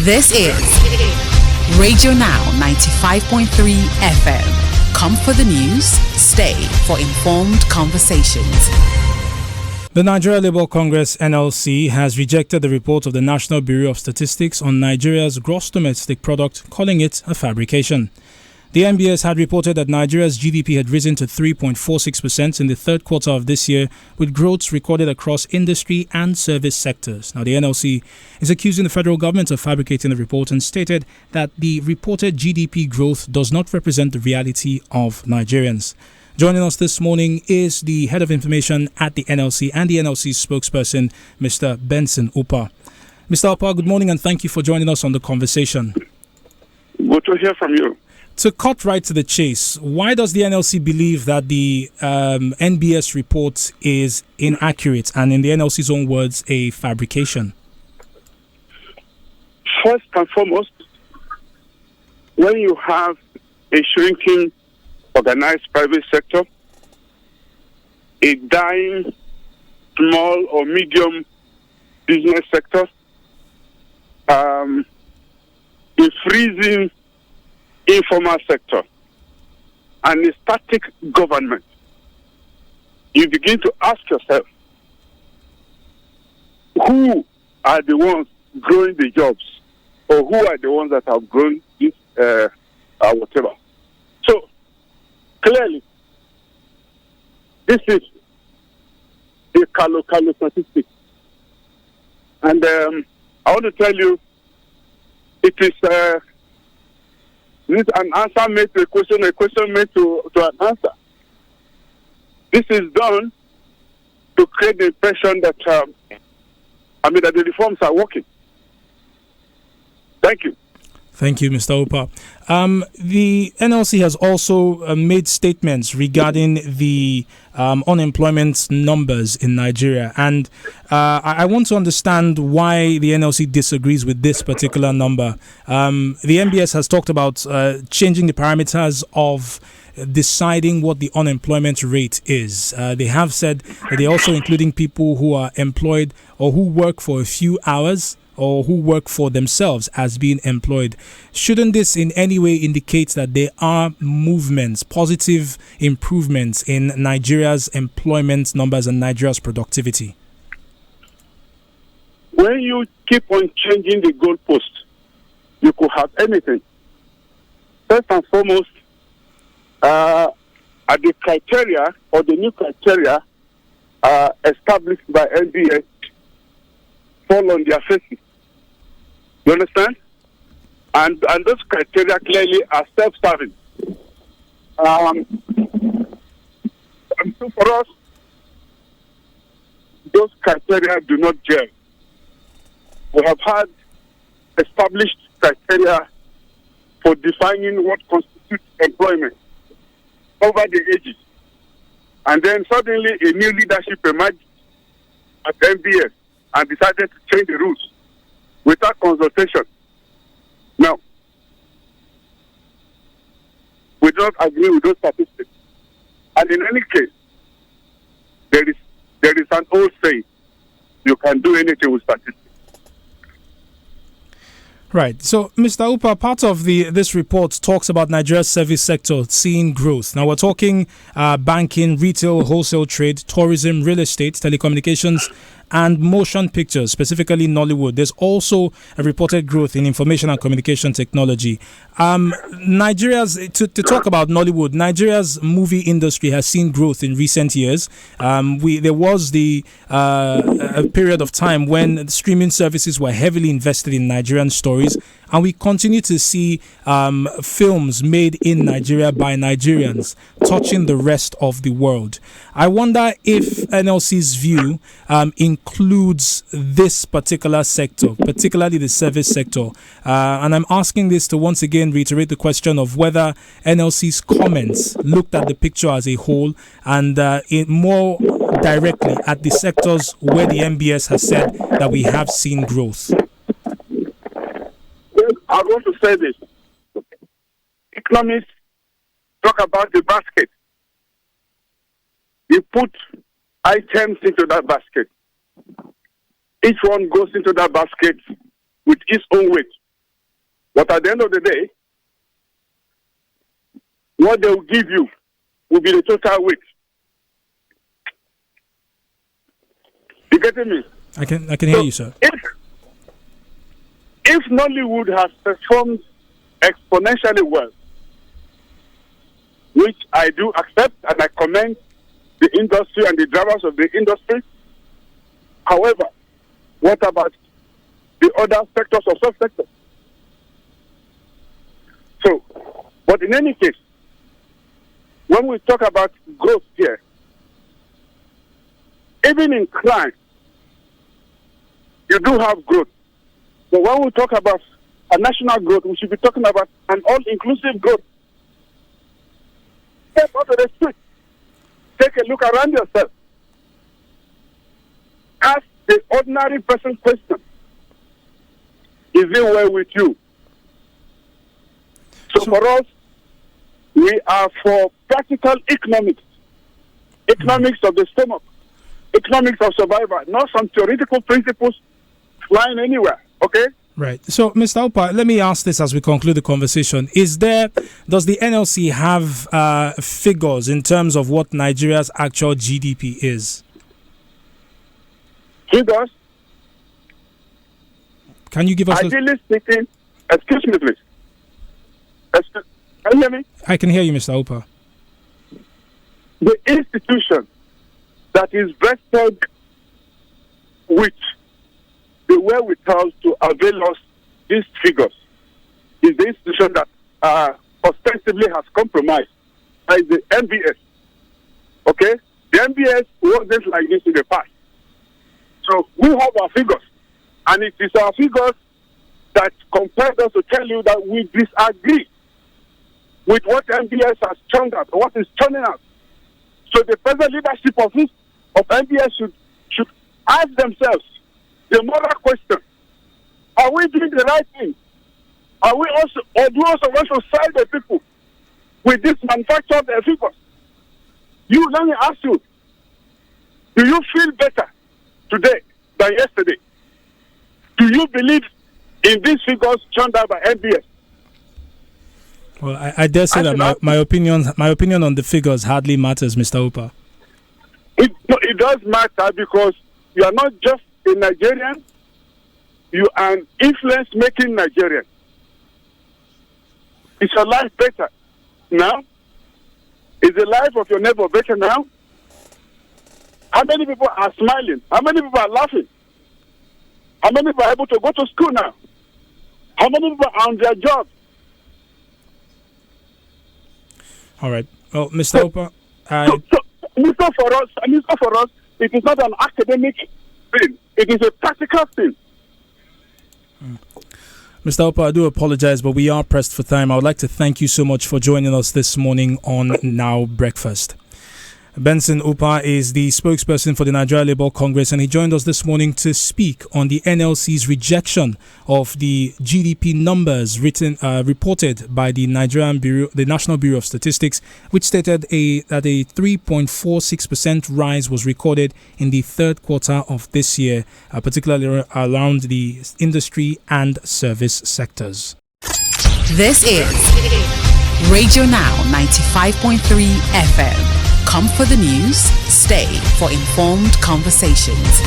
This is Radio Now 95.3 FM. Come for the news, stay for informed conversations. The Nigeria Labour Congress (NLC) has rejected the report of the National Bureau of Statistics on Nigeria's gross domestic product, calling it a fabrication. The NBS had reported that Nigeria's GDP had risen to 3.46% in the third quarter of this year, with growths recorded across industry and service sectors. Now, the NLC is accusing the federal government of fabricating the report and stated that the reported GDP growth does not represent the reality of Nigerians. Joining us this morning is the head of information at the NLC and the NLC's spokesperson, Mr. Benson Upah. Mr. Upah, good morning and thank you for joining us on the conversation. Good to hear from you. To cut right to the chase, why does the NLC believe that the NBS report is inaccurate and, in the NLC's own words, a fabrication? First and foremost, when you have a shrinking organized private sector, a dying small or medium business sector, a freezing informal sector, and a static government, you begin to ask yourself, who are the ones growing the jobs, or who are the ones that have grown this whatever? So, clearly, this is a Kalo statistic. And I want to tell you, it is this is an answer made to a question made to an answer. This is done to create the impression that that the reforms are working. Thank you. Thank you, Mr. Upah. The NLC has also made statements regarding the unemployment numbers in Nigeria, and I want to understand why the NLC disagrees with this particular number. The NBS has talked about changing the parameters of deciding what the unemployment rate is. They have said that they're also including people who are employed or who work for a few hours or who work for themselves as being employed. Shouldn't this in any way indicate that there are movements, positive improvements in Nigeria's employment numbers and Nigeria's productivity? When you keep on changing the goalpost, you could have anything. First and foremost, are the criteria or the new criteria established by NBS fall on their faces. You understand? And those criteria clearly are self-serving. And so for us, those criteria do not gel. We have had established criteria for defining what constitutes employment over the ages. And then suddenly a new leadership emerged at NBS and decided to change the rules without consultation. Now, we don't agree with those statistics. And in any case, there is an old saying, you can do anything with statistics. Right. So, Mr. Upah, part of this report talks about Nigeria's service sector seeing growth. Now, we're talking banking, retail, wholesale trade, tourism, real estate, telecommunications, and motion pictures, specifically Nollywood. There's also a reported growth in information and communication technology. To talk about Nollywood, Nigeria's movie industry has seen growth in recent years. There was a period of time when streaming services were heavily invested in Nigerian stories, and we continue to see films made in Nigeria by Nigerians touching the rest of the world. I wonder if NLC's view includes this particular sector, particularly the service sector. And I'm asking this to once again reiterate the question of whether NLC's comments looked at the picture as a whole and more directly at the sectors where the NBS has said that we have seen growth. Well, I want to say this. Economists talk about the basket. You put items into that basket. Each one goes into that basket with its own weight. But at the end of the day, what they will give you will be the total weight. You getting me? I can hear you, sir. If Nollywood has performed exponentially well, which I do accept and I commend the industry and the drivers of the industry, however, what about the other sectors or subsectors? So, but in any case, when we talk about growth here, even in crime, you do have growth. But when we talk about a national growth, we should be talking about an all-inclusive growth. Step out of the street. Take a look around yourself. Ask the ordinary person question. Is it well with you? So for us, we are for practical economics. Economics of the stomach. Economics of survival. Not some theoretical principles flying anywhere. Okay? Right. So, Mr. Upa, let me ask this as we conclude the conversation. Does the NLC have figures in terms of what Nigeria's actual GDP is? Figures? Can you give us... Ideally speaking, excuse me, please. Can you hear me? I can hear you, Mr. Upa. The institution that is vested with the wherewithal to avail us these figures is the institution that ostensibly has compromised, by the NBS. Okay? The NBS wasn't like this in the past. So we have our figures, and it is our figures that compels us to tell you that we disagree with what NBS has churned out, or what is churning out. So the present leadership of NBS should ask themselves the moral question: are we doing the right thing? Are we also, or do we also want to side the people with this manufactured figures? Let me ask you: do you feel better today than yesterday? Do you believe in these figures churned out by NBS? Well, I dare say that my opinion on the figures hardly matters, Mr. Upa. It does matter, because you are not just a Nigerian, you are an influence-making Nigerian. Is your life better now? Is the life of your neighbor better now? How many people are smiling? How many people are laughing? How many people are able to go to school now? How many people are on their jobs? All right. Well, Mr. Upa, for us, it is not an academic thing. It is a practical thing. Mr. Upa, I do apologize, but we are pressed for time. I would like to thank you so much for joining us this morning on Now Breakfast. Benson Upa is the spokesperson for the Nigeria Labour Congress, and he joined us this morning to speak on the NLC's rejection of the GDP numbers reported by the National Bureau of Statistics, which stated that a 3.46% rise was recorded in the third quarter of this year, particularly around the industry and service sectors. This is Radio Now 95.3 FM. Come for the news, stay for informed conversations.